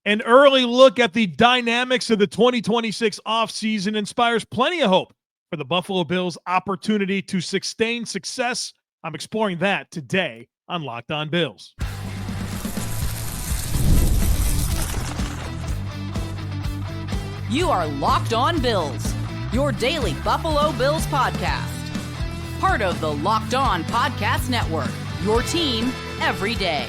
An early look at the dynamics of the 2026 offseason inspires plenty of hope for the Buffalo Bills' opportunity to sustain success. I'm exploring that today on Locked On Bills. You are Locked On Bills, your daily Buffalo Bills podcast. Part of the Locked On Podcast Network, your team every day.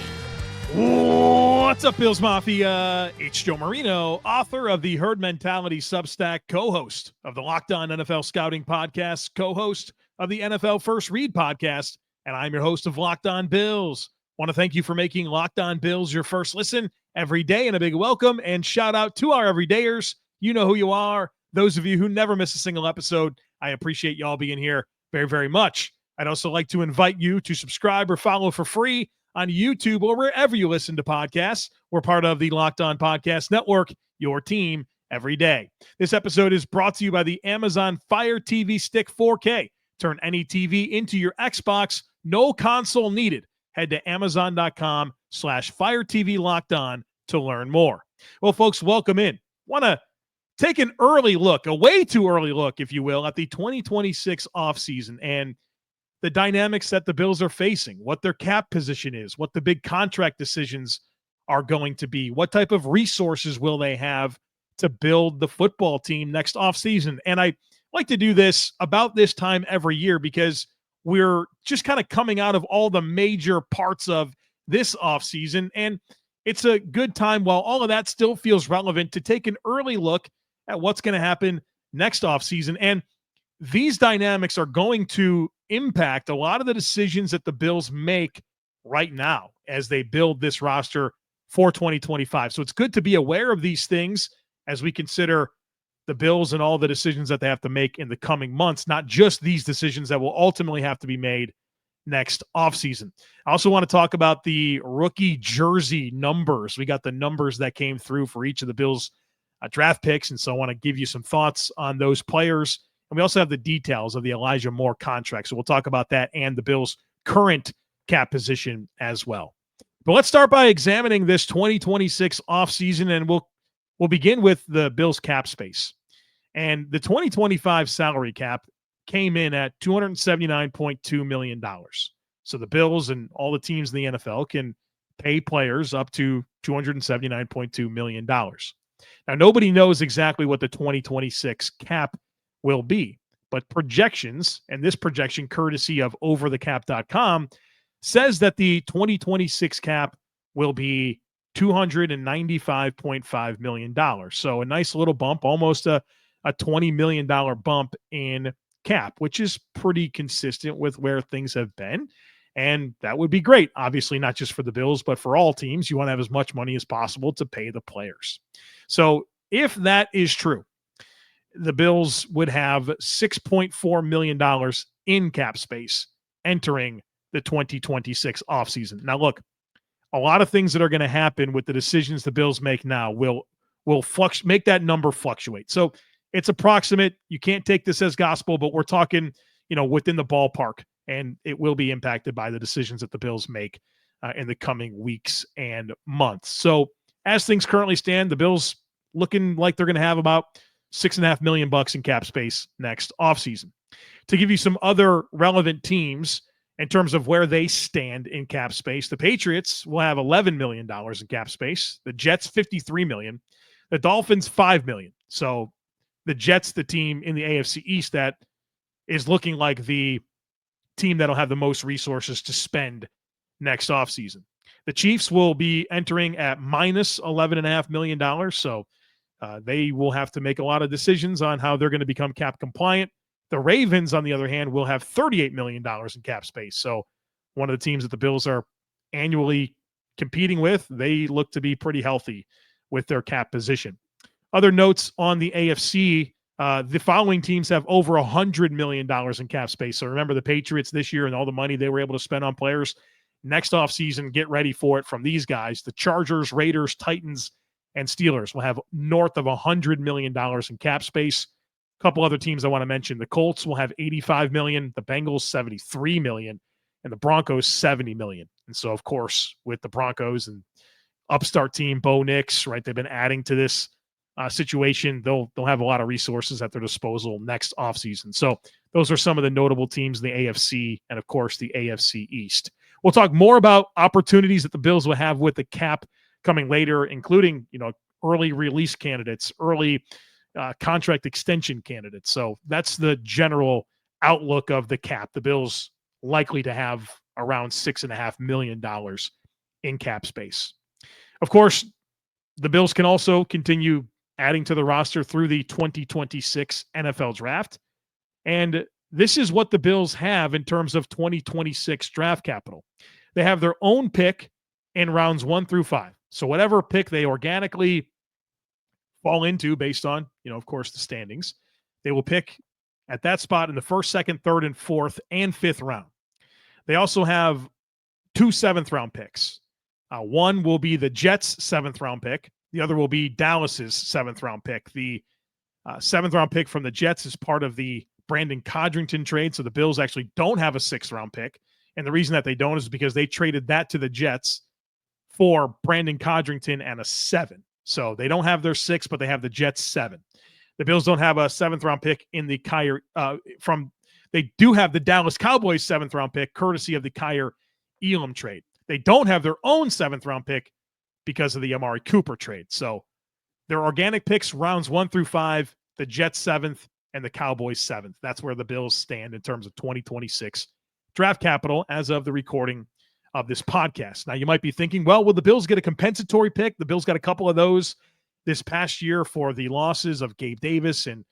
What's up, Bills Mafia? It's Joe Marino, author of the Herd Mentality Substack, co-host of the Locked On NFL Scouting Podcast, co-host of the NFL First Read Podcast, and I'm your host of Locked On Bills. Want to thank you for making Locked On Bills your first listen every day, and a big welcome and shout out to our everydayers. You know who you are. Those of you who never miss a single episode, I appreciate y'all being here very, very much. I'd also like to invite you to subscribe or follow for free on YouTube or wherever you listen to podcasts. We're part of the Locked On Podcast Network, your team every day. This episode is brought to you by the Amazon Fire TV Stick 4K. Turn any TV into your Xbox, no console needed. Head to Amazon.com/Fire TV Locked On to learn more. Well, folks, welcome in. Want to take an early look, a way too early look, if you will, at the 2026 offseason and the dynamics that the Bills are facing, what their cap position is, what the big contract decisions are going to be, what type of resources will they have to build the football team next offseason. And I like to do this about this time every year because we're just kind of coming out of all the major parts of this offseason. And it's a good time, while all of that still feels relevant, to take an early look at what's going to happen next offseason. And these dynamics are going to impact a lot of the decisions that the Bills make right now as they build this roster for 2025. So it's good to be aware of these things as we consider the Bills and all the decisions that they have to make in the coming months, not just these decisions that will ultimately have to be made next offseason. I also want to talk about the rookie jersey numbers. We got the numbers that came through for each of the Bills draft picks, and so I want to give you some thoughts on those players. And we also have the details of the Elijah Moore contract. So we'll talk about that and the Bills' current cap position as well. But let's start by examining this 2026 offseason, and we'll begin with the Bills' cap space. And the 2025 salary cap came in at $279.2 million. So the Bills and all the teams in the NFL can pay players up to $279.2 million. Now, nobody knows exactly what the 2026 cap will be, but projections, and this projection courtesy of overthecap.com, says that the 2026 cap will be $295.5 million. So a nice little bump, almost a $20 million bump in cap, which is pretty consistent with where things have been. And that would be great, obviously, not just for the Bills, but for all teams. You want to have as much money as possible to pay the players. So if that is true, the Bills would have $6.4 million in cap space entering the 2026 offseason. Now, look, a lot of things that are going to happen with the decisions the Bills make now will make that number fluctuate. So it's approximate. You can't take this as gospel, but we're talking, within the ballpark, and it will be impacted by the decisions that the Bills make in the coming weeks and months. So as things currently stand, the Bills looking like they're going to have about $6.5 million in cap space next offseason. To give you some other relevant teams in terms of where they stand in cap space, the Patriots will have $11 million in cap space. The Jets, $53 million. The Dolphins, $5 million. So the Jets, the team in the AFC East that is looking like the team that'll have the most resources to spend next offseason. The Chiefs will be entering at minus $11.5 million. So they will have to make a lot of decisions on how they're going to become cap compliant. The Ravens, on the other hand, will have $38 million in cap space. So one of the teams that the Bills are annually competing with, they look to be pretty healthy with their cap position. Other notes on the AFC, the following teams have over $100 million in cap space. So remember the Patriots this year and all the money they were able to spend on players. Next offseason, get ready for it from these guys. The Chargers, Raiders, Titans, and Steelers will have north of $100 million in cap space. A couple other teams I want to mention. The Colts will have $85 million, the Bengals $73 million, and the Broncos $70 million. And so, of course, with the Broncos and upstart team, Bo Nix, right? They've been adding to this situation. They'll have a lot of resources at their disposal next offseason. So those are some of the notable teams in the AFC and, of course, the AFC East. We'll talk more about opportunities that the Bills will have with the cap coming later, including, early release candidates, early contract extension candidates. So that's the general outlook of the cap. The Bills likely to have around $6.5 million in cap space. Of course, the Bills can also continue adding to the roster through the 2026 NFL draft. And this is what the Bills have in terms of 2026 draft capital. They have their own pick in rounds 1 through 5. So whatever pick they organically fall into based on, of course, the standings, they will pick at that spot in the 1st, 2nd, 3rd, and 4th and 5th round. They also have 2 7th-round picks. One will be the Jets' 7th-round pick. The other will be Dallas's 7th-round pick. The 7th-round pick from the Jets is part of the Brandon Codrington trade, so the Bills actually don't have a 6th-round pick. And the reason that they don't is because they traded that to the Jets for Brandon Codrington and a 7. So they don't have their 6, but they have the Jets' 7. The Bills don't have a 7th-round pick in the they do have the Dallas Cowboys 7th-round pick, courtesy of the Kyer Elam trade. They don't have their own 7th-round pick because of the Amari Cooper trade. So their organic picks, rounds 1 through 5, the Jets 7th and the Cowboys 7th. That's where the Bills stand in terms of 2026 draft capital as of the recording of this podcast. Now, you might be thinking, well, will the Bills get a compensatory pick? The Bills got a couple of those this past year for the losses of Gabe Davis and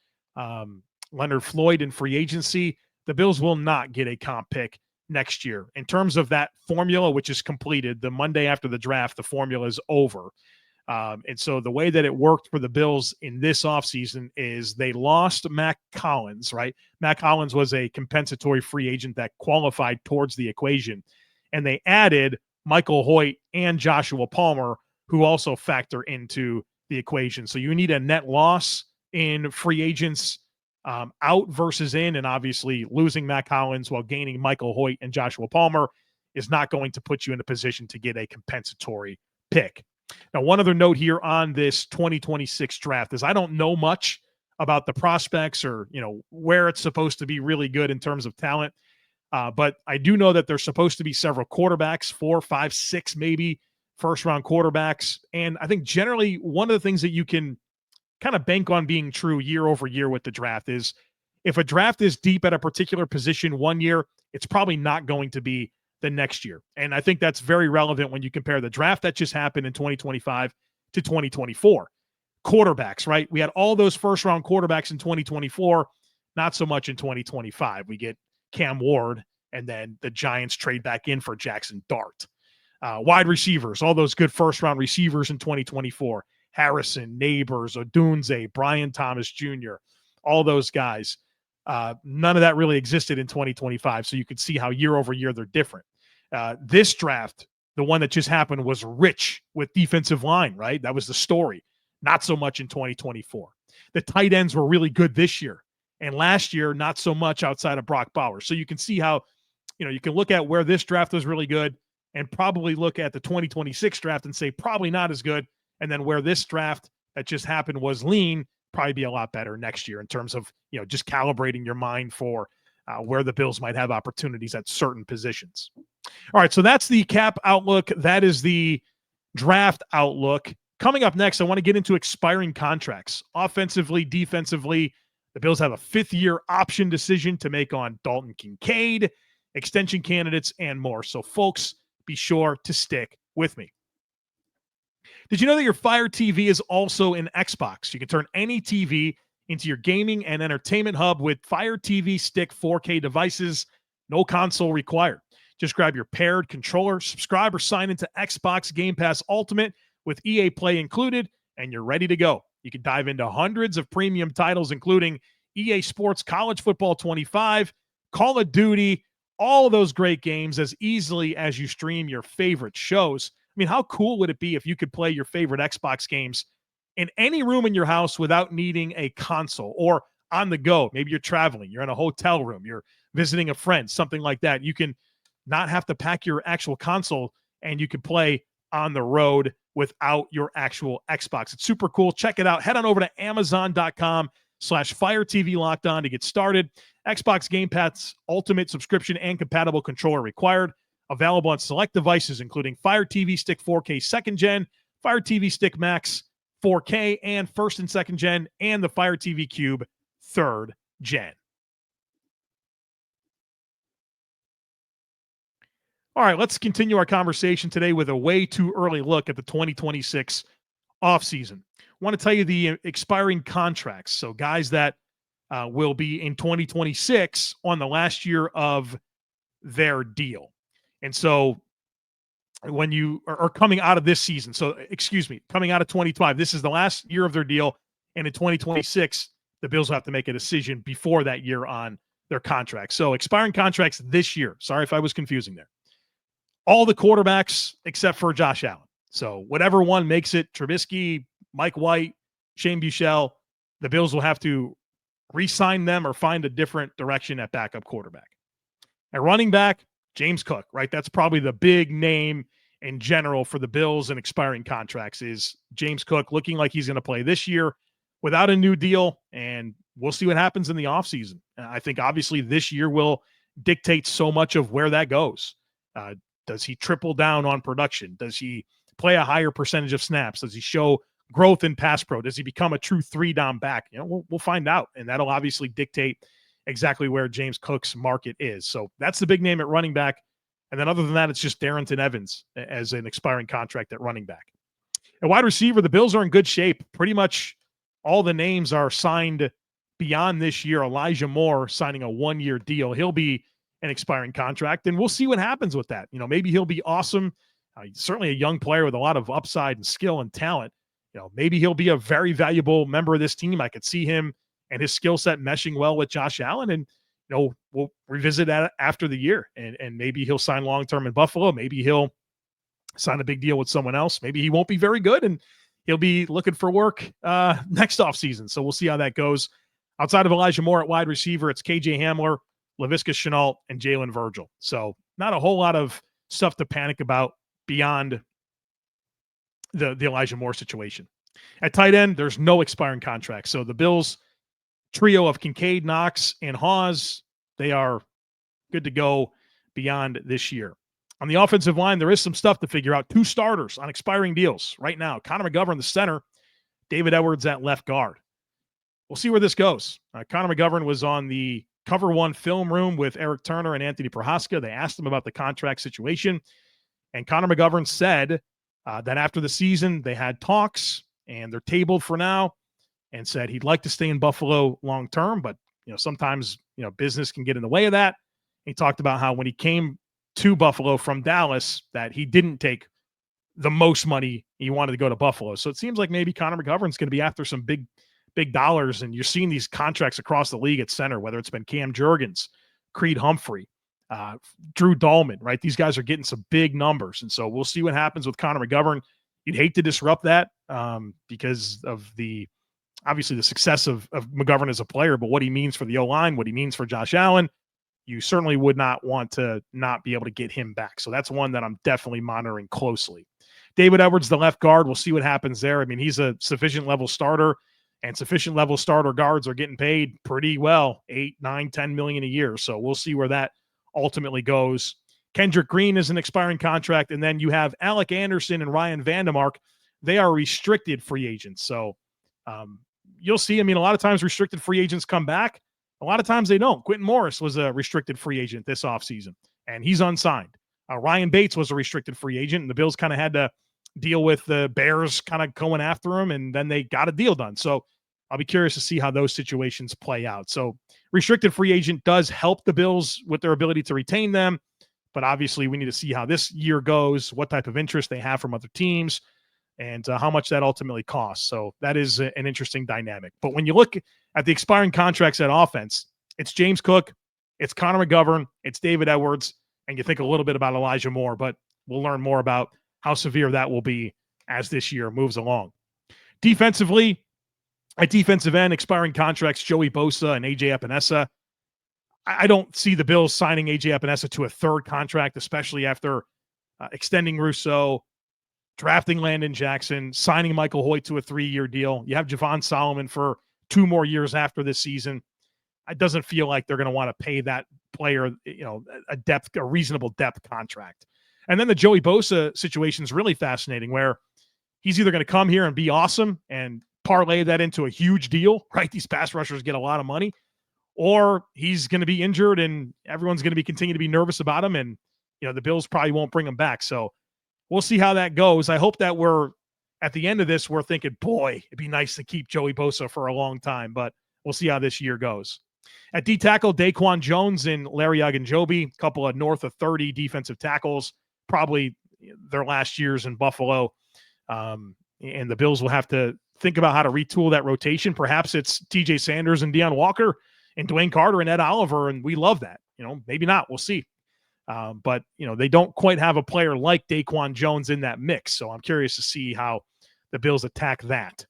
Leonard Floyd in free agency. The Bills will not get a comp pick next year. In terms of that formula, which is completed, the Monday after the draft, the formula is over. And so the way that it worked for the Bills in this offseason is they lost Mac Collins, right? Mac Collins was a compensatory free agent that qualified towards the equation. And they added Michael Hoyt and Joshua Palmer, who also factor into the equation. So you need a net loss in free agents out versus in, and obviously losing Mac Collins while gaining Michael Hoyt and Joshua Palmer is not going to put you in a position to get a compensatory pick. Now, one other note here on this 2026 draft is I don't know much about the prospects or, where it's supposed to be really good in terms of talent. But I do know that there's supposed to be several quarterbacks, 4, 5, 6, maybe first-round quarterbacks. And I think generally one of the things that you can kind of bank on being true year over year with the draft is if a draft is deep at a particular position one year, it's probably not going to be the next year. And I think that's very relevant when you compare the draft that just happened in 2025 to 2024. Quarterbacks, right? We had all those first-round quarterbacks in 2024, not so much in 2025. We get Cam Ward, and then the Giants trade back in for Jackson Dart. Wide receivers, all those good first-round receivers in 2024. Harrison, Neighbors, Odunze, Brian Thomas Jr., all those guys. None of that really existed in 2025, so you could see how year over year they're different. This draft, the one that just happened, was rich with defensive line, right? That was the story. Not so much in 2024. The tight ends were really good this year, and last year, not so much outside of Brock Bowers. So you can see how, you can look at where this draft was really good and probably look at the 2026 draft and say probably not as good. And then where this draft that just happened was lean, probably be a lot better next year in terms of, just calibrating your mind for where the Bills might have opportunities at certain positions. All right, so that's the cap outlook. That is the draft outlook. Coming up next, I want to get into expiring contracts. Offensively, defensively, the Bills have a 5th-year option decision to make on Dalton Kincaid, extension candidates, and more. So, folks, be sure to stick with me. Did you know that your Fire TV is also an Xbox? You can turn any TV into your gaming and entertainment hub with Fire TV Stick 4K devices. No console required. Just grab your paired controller, subscribe or sign into Xbox Game Pass Ultimate with EA Play included, and you're ready to go. You can dive into hundreds of premium titles, including EA Sports College Football 25, Call of Duty, all of those great games as easily as you stream your favorite shows. I mean, how cool would it be if you could play your favorite Xbox games in any room in your house without needing a console or on the go? Maybe you're traveling, you're in a hotel room, you're visiting a friend, something like that. You can not have to pack your actual console and you can play on the road without your actual Xbox. It's super cool. Check it out. Head on over to Amazon.com/Fire TV Locked On to get started. Xbox Game Pass Ultimate subscription and compatible controller required. Available on select devices, including Fire TV Stick 4K 2nd Gen, Fire TV Stick Max 4K and 1st and 2nd Gen, and the Fire TV Cube 3rd Gen. All right, let's continue our conversation today with a way too early look at the 2026 offseason. I want to tell you the expiring contracts. So guys that will be in 2026 on the last year of their deal. And so when you are coming out of this season, coming out of 2025, this is the last year of their deal. And in 2026, the Bills will have to make a decision before that year on their contract. So expiring contracts this year. Sorry if I was confusing there. All the quarterbacks except for Josh Allen. So whatever one makes it, Trubisky, Mike White, Shane Buechele, the Bills will have to re-sign them or find a different direction at backup quarterback. At running back, James Cook, right? That's probably the big name in general for the Bills and expiring contracts is James Cook, looking like he's going to play this year without a new deal, and we'll see what happens in the offseason. I think obviously this year will dictate so much of where that goes. Does he triple down on production? Does he play a higher percentage of snaps? Does he show growth in pass pro? Does he become a true 3-down back? We'll find out, and that'll obviously dictate exactly where James Cook's market is. So that's the big name at running back. And then other than that, it's just Darrington Evans as an expiring contract at running back. At wide receiver, the Bills are in good shape. Pretty much all the names are signed beyond this year. Elijah Moore signing a 1-year deal. He'll be an expiring contract, and we'll see what happens with that. Maybe he'll be awesome. Certainly a young player with a lot of upside and skill and talent. Maybe he'll be a very valuable member of this team. I could see him and his skill set meshing well with Josh Allen, and we'll revisit that after the year, and maybe he'll sign long-term in Buffalo. Maybe he'll sign a big deal with someone else. Maybe he won't be very good, and he'll be looking for work next offseason. So we'll see how that goes. Outside of Elijah Moore at wide receiver, it's KJ Hamler, Laviska Shenault, and Jalen Virgil. So not a whole lot of stuff to panic about beyond the Elijah Moore situation. At tight end, there's no expiring contract. So the Bills trio of Kincaid, Knox, and Hawes, they are good to go beyond this year. On the offensive line, there is some stuff to figure out. 2 starters on expiring deals right now. Connor McGovern, the center, David Edwards at left guard. We'll see where this goes. Connor McGovern was on the Cover One film room with Eric Turner and Anthony Prohaska. They asked him about the contract situation, and Connor McGovern said that after the season, they had talks, and they're tabled for now, and said he'd like to stay in Buffalo long-term, but sometimes business can get in the way of that. He talked about how when he came to Buffalo from Dallas, that he didn't take the most money. He wanted to go to Buffalo. So it seems like maybe Connor McGovern's going to be after some big dollars, and you're seeing these contracts across the league at center, whether it's been Cam Jurgens, Creed Humphrey, Drew Dahlman, right? These guys are getting some big numbers, and so we'll see what happens with Connor McGovern. You'd hate to disrupt that because of obviously the success of McGovern as a player, but what he means for the O-line, what he means for Josh Allen, you certainly would not want to not be able to get him back. So that's one that I'm definitely monitoring closely. David Edwards, the left guard, we'll see what happens there. I mean, he's a sufficient level starter, and sufficient level starter guards are getting paid pretty well, 8, 9, 10 million a year. So we'll see where that ultimately goes. Kendrick Green is an expiring contract, and then you have Alec Anderson and Ryan Vandemark. They are restricted free agents. So you'll see, a lot of times restricted free agents come back. A lot of times they don't. Quentin Morris was a restricted free agent this offseason, and he's unsigned. Ryan Bates was a restricted free agent, and the Bills kind of had to deal with the Bears kind of going after him, and then they got a deal done. So I'll be curious to see how those situations play out. So restricted free agent does help the Bills with their ability to retain them, but obviously we need to see how this year goes, what type of interest they have from other teams, and how much that ultimately costs. So that is an interesting dynamic. But when you look at the expiring contracts at offense, it's James Cook, it's Connor McGovern, it's David Edwards, and you think a little bit about Elijah Moore, but we'll learn more about how severe that will be as this year moves along. Defensively, at defensive end, expiring contracts, Joey Bosa and A.J. Epinesa. I don't see the Bills signing A.J. Epinesa to a third contract, especially after extending Rousseau, drafting Landon Jackson, signing Michael Hoyt to a 3-year deal. You have Javon Solomon for 2 more years after this season. It doesn't feel like they're going to want to pay that player, a reasonable depth contract. And then the Joey Bosa situation is really fascinating, where he's either going to come here and be awesome and parlay that into a huge deal, right? These pass rushers get a lot of money, or he's going to be injured and everyone's going to continue to be nervous about him. And, the Bills probably won't bring him back. So we'll see how that goes. I hope that at the end of this, we're thinking, boy, it'd be nice to keep Joey Bosa for a long time, but we'll see how this year goes. At D tackle, Daquan Jones and Larry Ogunjobi, a couple of north of 30 defensive tackles, probably their last years in Buffalo. And the Bills will have to think about how to retool that rotation. Perhaps it's TJ Sanders and Deion Walker and Dwayne Carter and Ed Oliver, and we love that. Maybe not. We'll see. But they don't quite have a player like Daquan Jones in that mix. So I'm curious to see how the Bills attack that.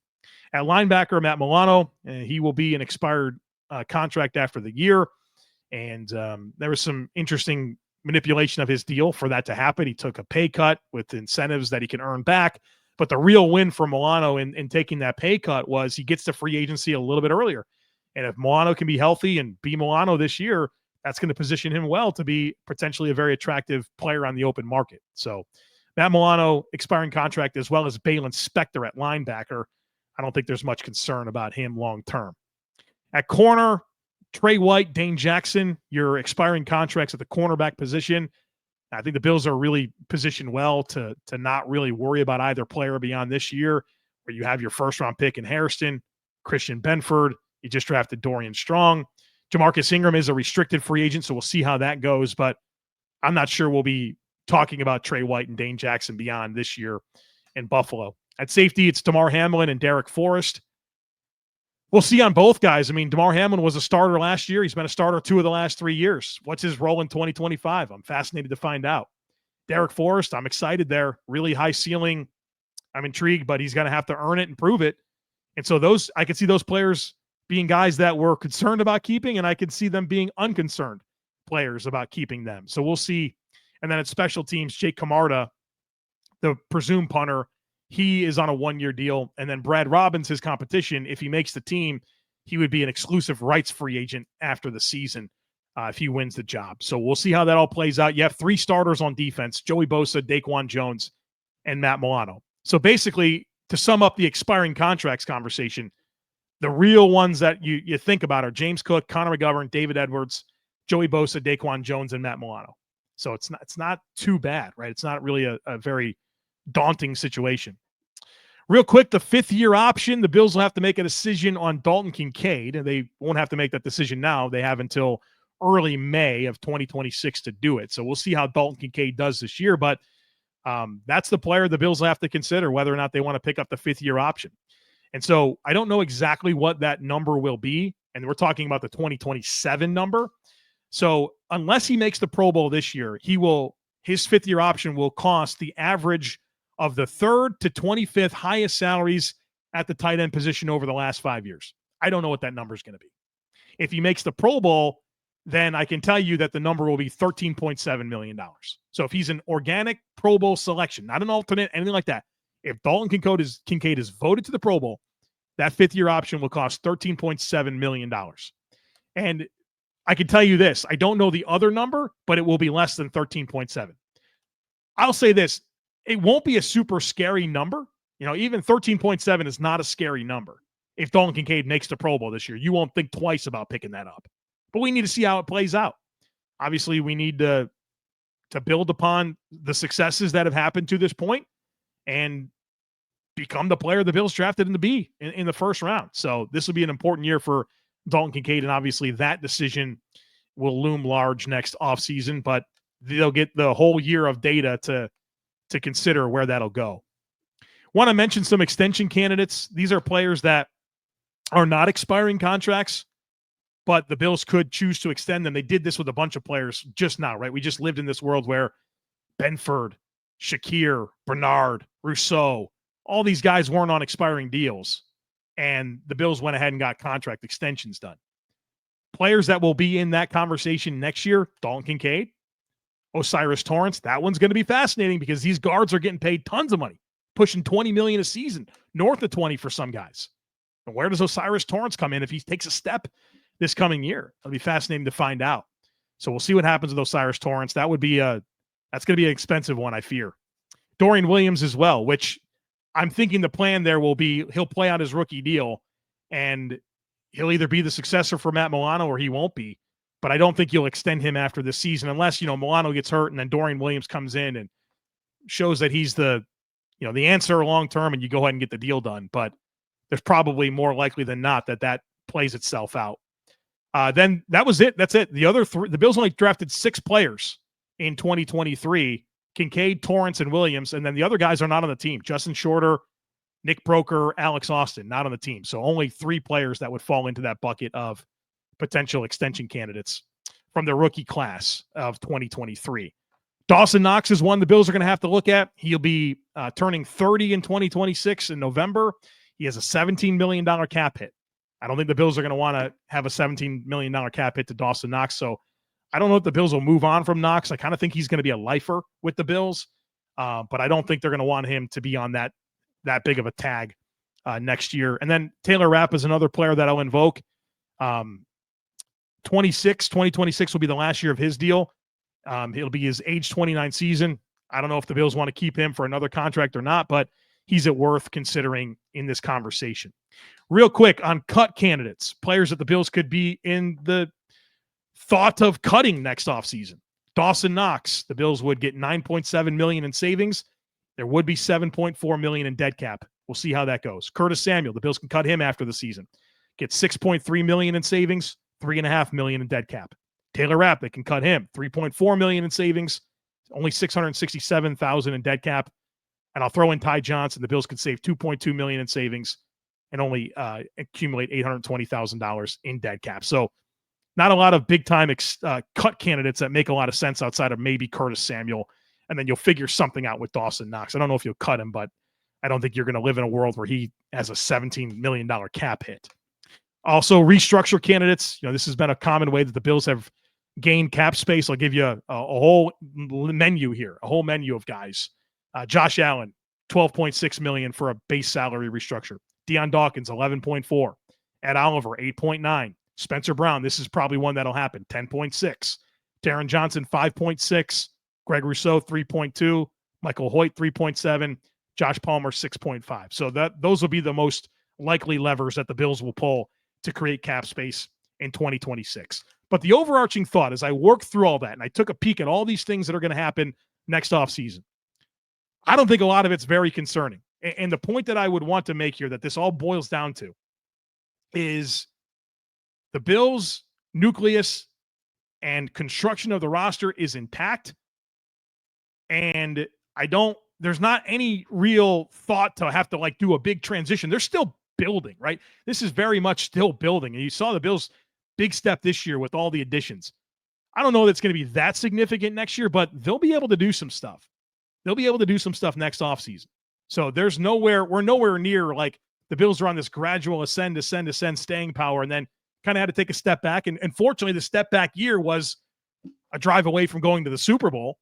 At linebacker, Matt Milano, he will be an expired contract after the year. And there was some interesting manipulation of his deal for that to happen. He took a pay cut with incentives that he can earn back. But the real win for Milano in taking that pay cut was he gets to free agency a little bit earlier. And if Milano can be healthy and be Milano this year, that's going to position him well to be potentially a very attractive player on the open market. So Matt Milano, expiring contract, as well as Balin Spector at linebacker. I don't think there's much concern about him long-term. At corner, Trey White, Dane Jackson, your expiring contracts at the cornerback position. I think the Bills are really positioned well to not really worry about either player beyond this year, where you have your first-round pick in Hairston, Christian Benford. You just drafted Dorian Strong. Jamarcus Ingram is a restricted free agent, so we'll see how that goes. But I'm not sure we'll be talking about Trey White and Dane Jackson beyond this year in Buffalo. At safety, it's Damar Hamlin and Derek Forrest. We'll see on both guys. I mean, Damar Hamlin was a starter last year. He's been a starter 2 of the last 3 years. What's his role in 2025? I'm fascinated to find out. Derek Forrest, I'm excited there. Really high ceiling. I'm intrigued, but he's going to have to earn it and prove it. And so I could see those players being guys that were concerned about keeping, and I could see them being unconcerned players about keeping them. So we'll see. And then at special teams, Jake Camarda, the presumed punter, he is on a 1-year deal. And then Brad Robbins, his competition, if he makes the team, he would be an exclusive rights free agent after the season if he wins the job. So we'll see how that all plays out. You have 3 starters on defense: Joey Bosa, Daquan Jones, and Matt Milano. So basically, to sum up the expiring contracts conversation, the real ones that you think about are James Cook, Connor McGovern, David Edwards, Joey Bosa, Daquan Jones, and Matt Milano. So it's not too bad, right? It's not really a very daunting situation. Real quick, the 5th-year option, the Bills will have to make a decision on Dalton Kincaid. They won't have to make that decision now. They have until early May of 2026 to do it. So we'll see how Dalton Kincaid does this year. But that's the player the Bills will have to consider whether or not they want to pick up the 5th-year option. And so I don't know exactly what that number will be. And we're talking about the 2027 number. So unless he makes the Pro Bowl this year, his 5th-year option will cost the average of the 3rd to 25th highest salaries at the tight end position over the last 5 years. I don't know what that number is going to be. If he makes the Pro Bowl, then I can tell you that the number will be $13.7 million. So if he's an organic Pro Bowl selection, not an alternate, anything like that, if Dalton Kincaid is voted to the Pro Bowl, that 5th-year option will cost $13.7 million. And I can tell you this, I don't know the other number, but it will be less than 13.7. I'll say this, it won't be a super scary number. Even 13.7 is not a scary number. If Dalton Kincaid makes the Pro Bowl this year, you won't think twice about picking that up. But we need to see how it plays out. Obviously, we need to build upon the successes that have happened to this point and become the player the Bills drafted him to be in the first round. So this will be an important year for Dalton Kincaid, and obviously that decision will loom large next offseason, but they'll get the whole year of data to consider where that'll go. Want to mention some extension candidates. These are players that are not expiring contracts, but the Bills could choose to extend them. They did this with a bunch of players just now, right? We just lived in this world where Benford, Shakir, Bernard, Rousseau, all these guys weren't on expiring deals, and the Bills went ahead and got contract extensions done. Players that will be in that conversation next year: Dalton Kincaid, Osiris Torrance. That one's going to be fascinating because these guards are getting paid tons of money. pushing $20 million a season, north of 20 for some guys. And where does O'Cyrus Torrence come in if he takes a step this coming year? It'll be fascinating to find out. So we'll see what happens with O'Cyrus Torrence. That's going to be an expensive one, I fear. Dorian Williams as well, which I'm thinking the plan there will be he'll play out his rookie deal and he'll either be the successor for Matt Milano or he won't be. But I don't think you'll extend him after this season unless, Milano gets hurt and then Dorian Williams comes in and shows that he's the answer long-term and you go ahead and get the deal done. But there's probably more likely than not that plays itself out. Then that was it. That's it. The other three, the Bills only drafted 6 players in 2023, Kincaid, Torrence, and Williams. And then the other guys are not on the team. Justin Shorter, Nick Broker, Alex Austin, not on the team. So only 3 players that would fall into that bucket of potential extension candidates from the rookie class of 2023. Dawson Knox is one the Bills are going to have to look at. He'll be turning 30 in 2026 in November. He has a $17 million cap hit. I don't think the Bills are going to want to have a $17 million cap hit to Dawson Knox. So I don't know if the Bills will move on from Knox. I kind of think he's going to be a lifer with the Bills, but I don't think they're going to want him to be on that big of a tag next year. And then Taylor Rapp is another player that I'll invoke. 2026 will be the last year of his deal. It'll be his age 29 season. I don't know if the Bills want to keep him for another contract or not, but he's worth considering in this conversation. Real quick on cut candidates, players that the Bills could be in the thought of cutting next offseason. Dawson Knox, the Bills would get $9.7 million in savings. There would be $7.4 million in dead cap. We'll see how that goes. Curtis Samuel, the Bills can cut him after the season. Get $6.3 million in savings, $3.5 million in dead cap. Taylor Rapp, they can cut him. $3.4 million in savings, only $667,000 in dead cap. And I'll throw in Ty Johnson. The Bills could save $2.2 million in savings and only accumulate $820,000 in dead cap. So not a lot of big-time cut candidates that make a lot of sense outside of maybe Curtis Samuel. And then you'll figure something out with Dawson Knox. I don't know if you'll cut him, but I don't think you're going to live in a world where he has a $17 million cap hit. Also, restructure candidates. This has been a common way that the Bills have gained cap space. I'll give you a whole menu here, a whole menu of guys. Josh Allen, $12.6 million for a base salary restructure. Deion Dawkins, $11.4. Ed Oliver, $8.9. Spencer Brown, this is probably one that'll happen, $10.6. Darren Johnson, $5.6. Greg Rousseau, $3.2. Michael Hoyt, $3.7. Josh Palmer, $6.5. So those will be the most likely levers that the Bills will pull to create cap space in 2026. But the overarching thought as I worked through all that, and I took a peek at all these things that are going to happen next offseason, I don't think a lot of it's very concerning. And the point that I would want to make here that this all boils down to is the Bills' nucleus and construction of the roster is intact. And there's not any real thought to have to do a big transition. They're still building, right? This is very much still building. And you saw the Bills' big step this year with all the additions. I don't know that it's going to be that significant next year, but they'll be able to do some stuff. They'll be able to do some stuff next offseason. So we're nowhere near the Bills are on this gradual ascend, staying power, and then kind of had to take a step back. And fortunately, the step back year was a drive away from going to the Super Bowl.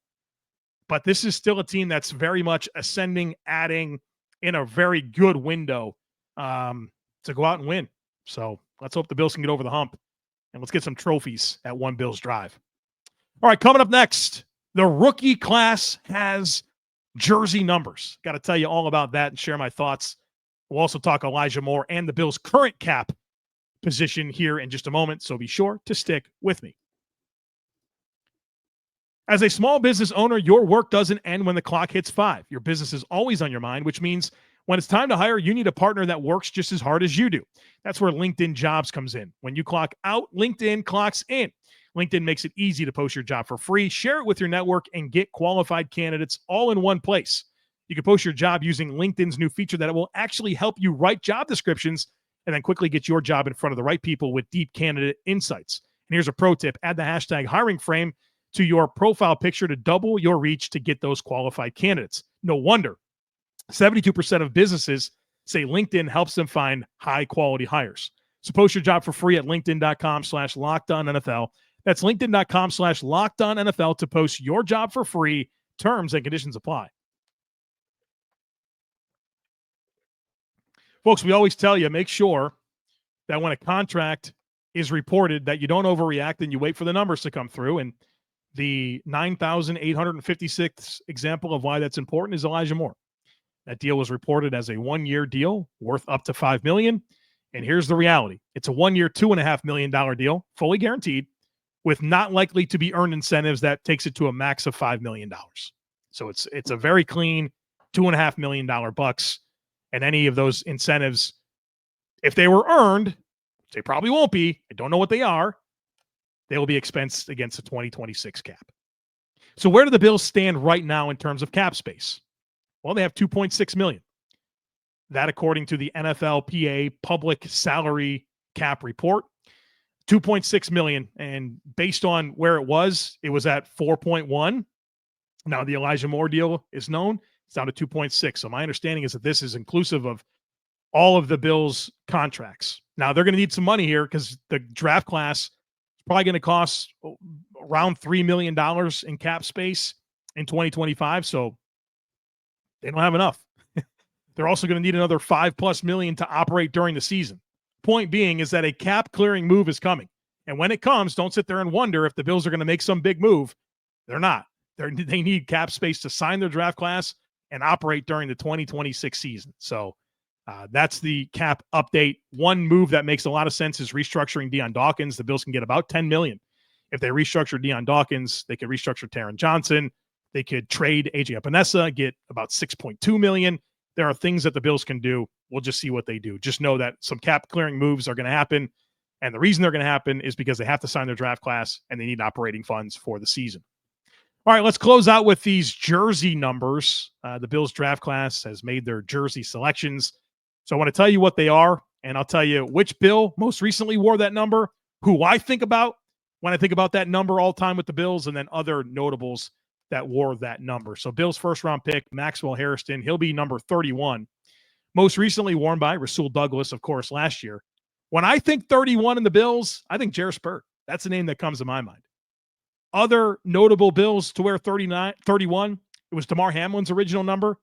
But this is still a team that's very much ascending, adding in a very good window to go out and win. So let's hope the Bills can get over the hump and let's get some trophies at One Bills Drive. All right, coming up next, the rookie class has jersey numbers. Got to tell you all about that and share my thoughts. We'll also talk Elijah Moore and the Bills' current cap position here in just a moment, so be sure to stick with me. As a small business owner, your work doesn't end when the clock hits 5. Your business is always on your mind, which means when it's time to hire, you need a partner that works just as hard as you do. That's where LinkedIn Jobs comes in. When you clock out, LinkedIn clocks in. LinkedIn makes it easy to post your job for free, share it with your network, and get qualified candidates all in one place. You can post your job using LinkedIn's new feature that will actually help you write job descriptions and then quickly get your job in front of the right people with deep candidate insights. And here's a pro tip. Add the hashtag hiring frame to your profile picture to double your reach to get those qualified candidates. No wonder 72% of businesses say LinkedIn helps them find high-quality hires. So post your job for free at linkedin.com/LockedOnNFL. That's linkedin.com/LockedOnNFL to post your job for free. Terms and conditions apply. Folks, we always tell you, make sure that when a contract is reported that you don't overreact and you wait for the numbers to come through. And the 9,856 example of why that's important is Elijah Moore. That deal was reported as a 1-year deal worth up to $5 million. And here's the reality. It's a 1-year, $2.5 million deal, fully guaranteed, with not likely to be earned incentives that takes it to a max of $5 million. So it's a very clean $2.5 million bucks. And any of those incentives, if they were earned, they probably won't be. I don't know what they are. They will be expensed against the 2026 cap. So where do the Bills stand right now in terms of cap space? Well, they have $2.6 million. That, according to the NFLPA public salary cap report, $2.6 million. And based on where it was at 4.1. Now the Elijah Moore deal is known. It's down to 2.6. So my understanding is that this is inclusive of all of the Bills' contracts. Now they're going to need some money here because the draft class is probably going to cost around $3 million in cap space in 2025. So they don't have enough. They're also going to need another $5+ million to operate during the season. Point being is that a cap clearing move is coming. And when it comes, don't sit there and wonder if the Bills are going to make some big move. They're not. They need cap space to sign their draft class and operate during the 2026 season. So that's the cap update. One move that makes a lot of sense is restructuring Deion Dawkins. The Bills can get about $10 million. If they restructure Deion Dawkins, they could restructure Taron Johnson. They could trade AJ Epinesa, get about $6.2 million. There are things that the Bills can do. We'll just see what they do. Just know that some cap clearing moves are going to happen. And the reason they're going to happen is because they have to sign their draft class and they need operating funds for the season. All right, let's close out with these jersey numbers. The Bills draft class has made their jersey selections. So I want to tell you what they are, and I'll tell you which Bill most recently wore that number, who I think about when I think about that number all time with the Bills, and then other notables that wore that number. So Bills first-round pick, Maxwell Hairston, he'll be number 31. Most recently worn by Rasul Douglas, of course, last year. When I think 31 in the Bills, I think Jarris Burt. That's the name that comes to my mind. Other notable Bills to wear 31, it was Damar Hamlin's original number,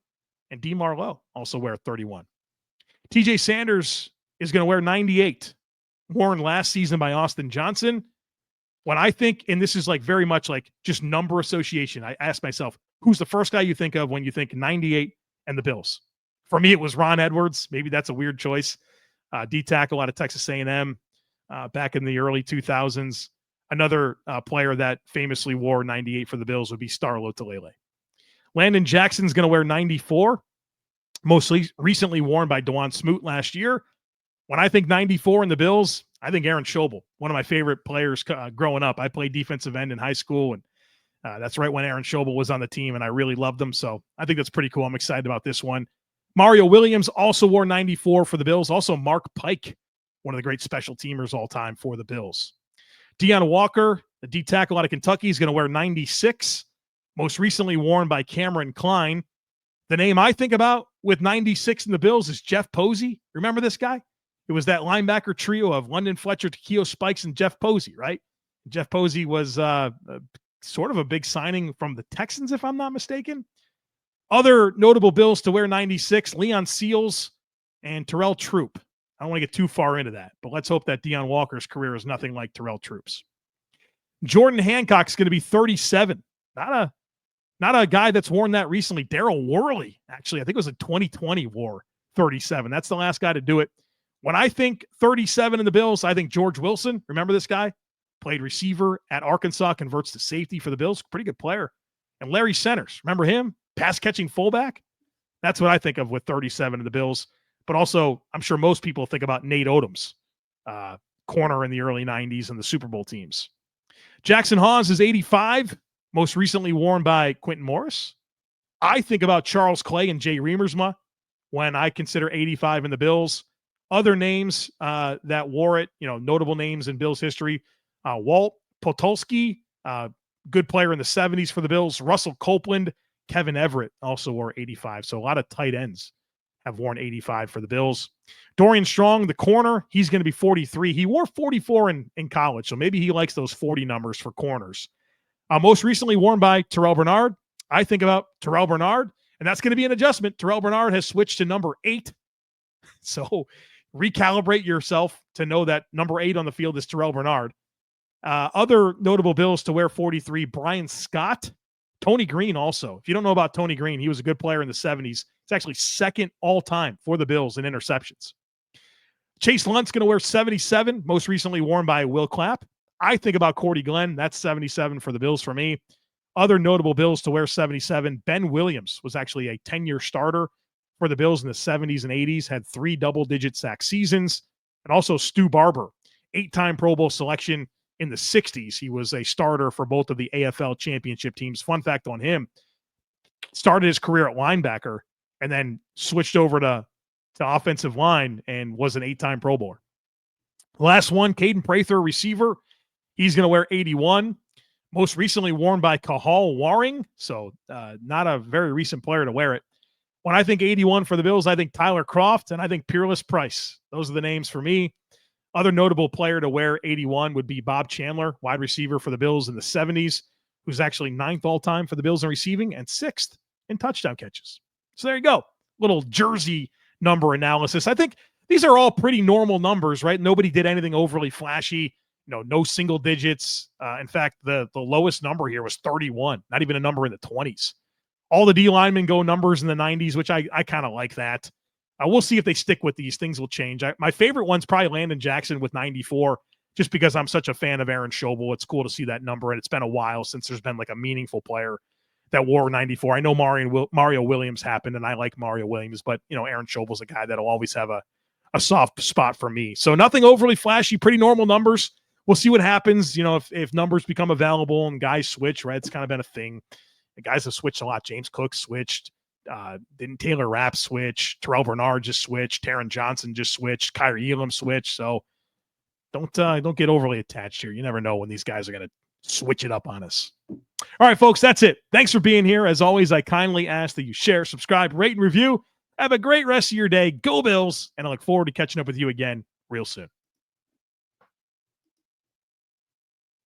and D. Marlowe also wear 31. TJ Sanders is going to wear 98, worn last season by Austin Johnson. When I think, and this is like very much like just number association, I ask myself, who's the first guy you think of when you think 98 and the Bills? For me, it was Ron Edwards. Maybe that's a weird choice. D-tackle out of Texas A&M back in the early 2000s. Another player that famously wore 98 for the Bills would be Starlo Tulele. Landon Jackson's going to wear 94, mostly recently worn by DeJuan Smoot last year. When I think 94 in the Bills, I think Aaron Schobel, one of my favorite players growing up. I played defensive end in high school, and that's right when Aaron Schobel was on the team, and I really loved him. So I think that's pretty cool. I'm excited about this one. Mario Williams also wore 94 for the Bills. Also Mark Pike, one of the great special teamers all time for the Bills. Deion Walker, the D-tackle out of Kentucky, is going to wear 96, most recently worn by Cameron Klein. The name I think about with 96 in the Bills is Jeff Posey. Remember this guy? It was that linebacker trio of London Fletcher, Takeo Spikes, and Jeff Posey, right? Jeff Posey was sort of a big signing from the Texans, if I'm not mistaken. Other notable Bills to wear 96, Leon Seals and Terrell Troop. I don't want to get too far into that, but let's hope that Deion Walker's career is nothing like Terrell Troop's. Jordan Hancock's going to be 37. Not a guy that's worn that recently. Darryl Worley, actually, I think it was in 2020, wore 37. That's the last guy to do it. When I think 37 in the Bills, I think George Wilson. Remember this guy? Played receiver at Arkansas, converts to safety for the Bills. Pretty good player. And Larry Centers. Remember him? Pass-catching fullback? That's what I think of with 37 in the Bills. But also, I'm sure most people think about Nate Odoms, corner in the early 90s and the Super Bowl teams. Jackson Hawes is 85, most recently worn by Quentin Morris. I think about Charles Clay and Jay Reamersma when I consider 85 in the Bills. Other names that wore it, notable names in Bills history. Walt Potulski, good player in the 70s for the Bills. Russell Copeland, Kevin Everett also wore 85. So a lot of tight ends have worn 85 for the Bills. Dorian Strong, the corner, he's going to be 43. He wore 44 in college, so maybe he likes those 40 numbers for corners. Most recently worn by Terrell Bernard. I think about Terrell Bernard, and that's going to be an adjustment. Terrell Bernard has switched to number 8. So recalibrate yourself to know that number 8 on the field is Terrell Bernard. Other notable Bills to wear 43, Brian Scott, Tony Green also. If you don't know about Tony Green, he was a good player in the 70s. It's actually second all-time for the Bills in interceptions. Chase Lunt's going to wear 77, most recently worn by Will Clapp. I think about Cordy Glenn. That's 77 for the Bills for me. Other notable Bills to wear 77, Ben Williams was actually a 10-year starter for the Bills in the 70s and 80s, had 3 double-digit sack seasons. And also Stu Barber, 8-time Pro Bowl selection in the 60s. He was a starter for both of the AFL championship teams. Fun fact on him, started his career at linebacker and then switched over to offensive line and was an 8-time Pro Bowler. Last one, Caden Prather, receiver. He's going to wear 81. Most recently worn by Cahal Waring, so not a very recent player to wear it. When I think 81 for the Bills, I think Tyler Kroft and I think Peerless Price. Those are the names for me. Other notable player to wear 81 would be Bob Chandler, wide receiver for the Bills in the 70s, who's actually 9th all-time for the Bills in receiving and 6th in touchdown catches. So there you go. Little jersey number analysis. I think these are all pretty normal numbers, right? Nobody did anything overly flashy. No single digits. In fact, the lowest number here was 31, not even a number in the 20s. All the D linemen go numbers in the 90s, which I kind of like that. We'll see if they stick with these. Things will change. My favorite one's probably Landon Jackson with 94, just because I'm such a fan of Aaron Schobel. It's cool to see that number, and it's been a while since there's been like a meaningful player that wore 94. I know Mario Williams happened, and I like Mario Williams, but Aaron Schobel's a guy that'll always have a soft spot for me. So nothing overly flashy, pretty normal numbers. We'll see what happens, if numbers become available and guys switch, right? It's kind of been a thing. The guys have switched a lot. James Cook switched. Didn't Taylor Rapp switch? Terrell Bernard just switched. Taron Johnson just switched. Kyrie Elam switched. So don't get overly attached here. You never know when these guys are going to switch it up on us. All right, folks, that's it. Thanks for being here. As always, I kindly ask that you share, subscribe, rate, and review. Have a great rest of your day. Go Bills. And I look forward to catching up with you again real soon.